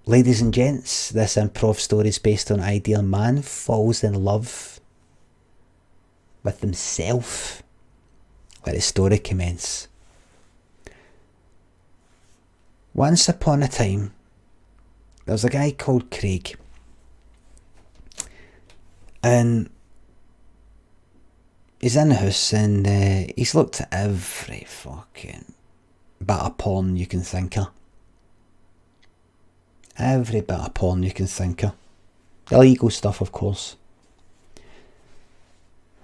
Ladies and gents, this improv story is based on an ideal man falls in love with himself. Let the story commence. Once upon a time, there was a guy called Craig. And he's in the house and he's looked at every fucking bit of porn you can think of. Every bit of porn you can think of. Illegal stuff, of course.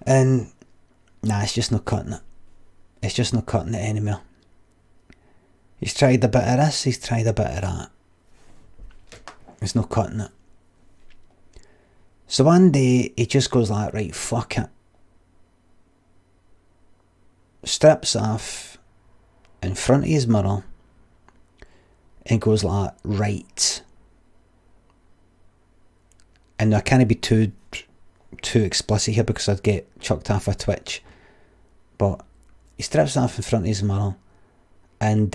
And nah, it's just not cutting it. It's just not cutting it anymore. He's tried a bit of this, he's tried a bit of that. It's not cutting it. So one day he just goes like, right, fuck it. Strips off in front of his mirror and goes like, right. And I can't be too explicit here because I'd get chucked off a Twitch. But he strips off in front of his mirror and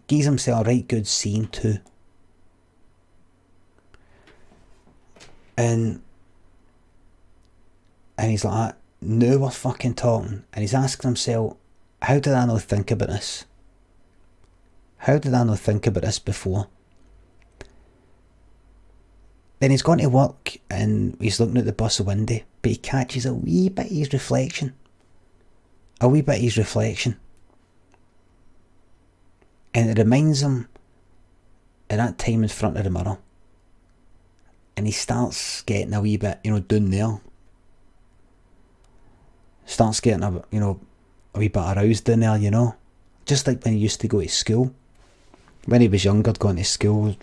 gives himself a right good scene too. And he's like, now we're fucking talking. And he's asking himself, how did I not think about this? How did I not think about this before? Then he's gone to work and he's looking at the bus window, but he catches a wee bit of his reflection. A wee bit of his reflection. And it reminds him of that time in front of the mirror. And he starts getting a wee bit, down there. Starts getting a wee bit aroused down there, Just like when he used to go to school. When he was younger, going to school,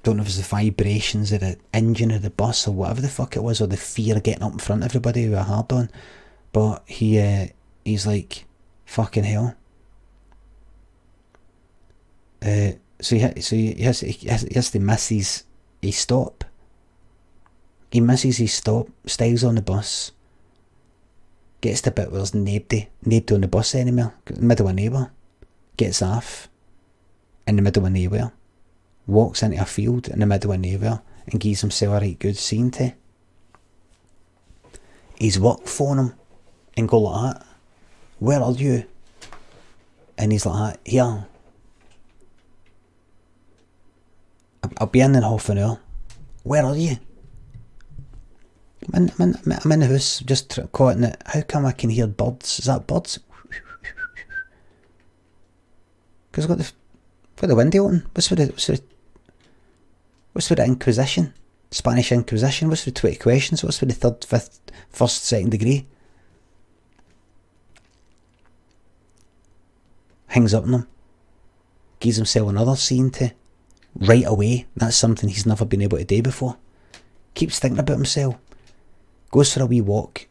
don't know if it was the vibrations of the engine of the bus or whatever the fuck it was, or the fear of getting up in front of everybody with a hard on. But he's like, fucking hell. So he has to miss his stop. He misses his stop, styles on the bus, gets to the bit where there's nobody on the bus anymore, middle of nowhere, gets off in the middle of nowhere, walks into a field in the middle of nowhere and gives himself a right good scene to. His work phone him and go like that, where are you? And he's like, here, I'll be in half an hour. Where are you? I'm in the house, just caught in it. How come I can hear birds? Is that birds? Because I've got the window open. What's for the Inquisition? Spanish Inquisition? What's for the 20 questions? What's for the 3rd, 5th, 1st, 2nd degree? Hangs up on him. Gives himself another scene to. Right away. That's something he's never been able to do before. Keeps thinking about himself. Goes for a wee walk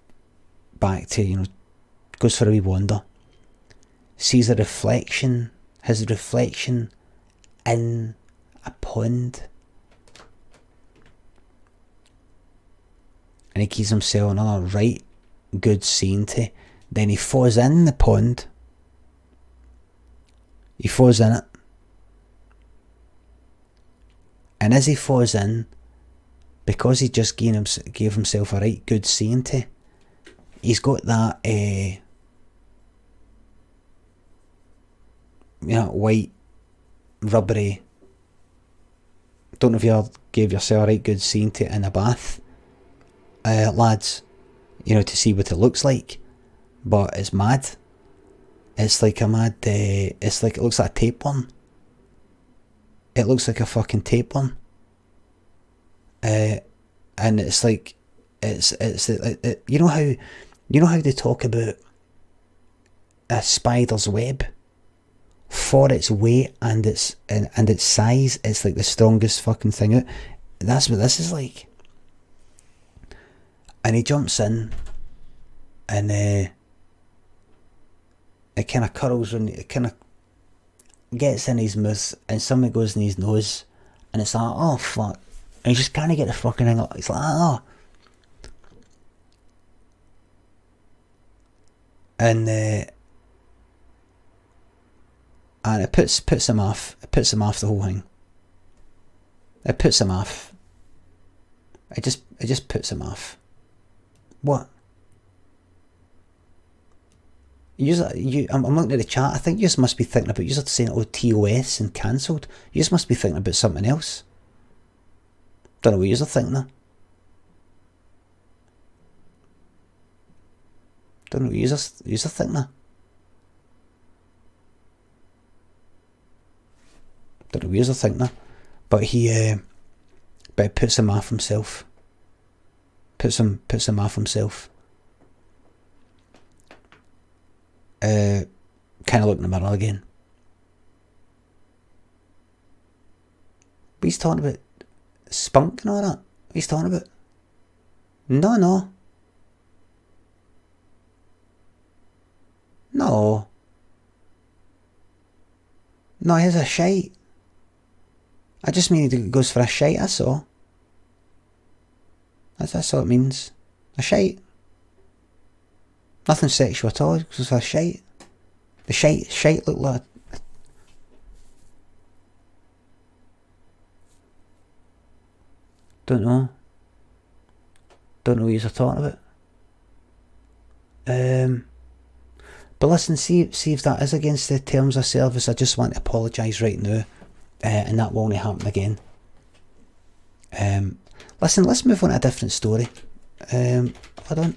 back to, goes for a wee wander. Sees his reflection in a pond. And he gives himself another right good scene to. Then he falls in the pond. He falls in it. And as he falls in, because he just gave himself a right good scene to, he's got that white rubbery, don't know if you gave yourself a right good scene to in a bath, lads, to see what it looks like, but it's mad. It's like a mad, it looks like a tapeworm. It looks like a fucking tapeworm. And it's like, you know how they talk about a spider's web? For its weight and its size, it's like the strongest fucking thing out. That's what this is like. And he jumps in, and it kind of curls around, it kind of gets in his mouth, and something goes in his nose, and it's like, oh fuck. And he just can't get the fucking thing up. It's like, oh. And and it puts him off. It puts him off the whole thing. It puts him off. It just puts him off. What? I'm looking at the chat. I think you just must be thinking about, you're saying TOS and cancelled. You just must be thinking about something else. Don't know what you're thinking of. Don't know what you're thinking of. Don't know what you're thinking of. But it puts him off himself. Puts him off himself. Kind of look in the mirror again. What he's talking about? Spunk and all that? What he's talking about? No. No, here's a shite. I just mean he goes for a shite, that's all. That's all it means. A shite. Nothing sexual at all, it goes for a shite. The shite look like... Don't know what you're talking about. But listen, see if that is against the terms of service. I just want to apologise right now, and that won't happen again. Listen, let's move on to a different story. Hold on.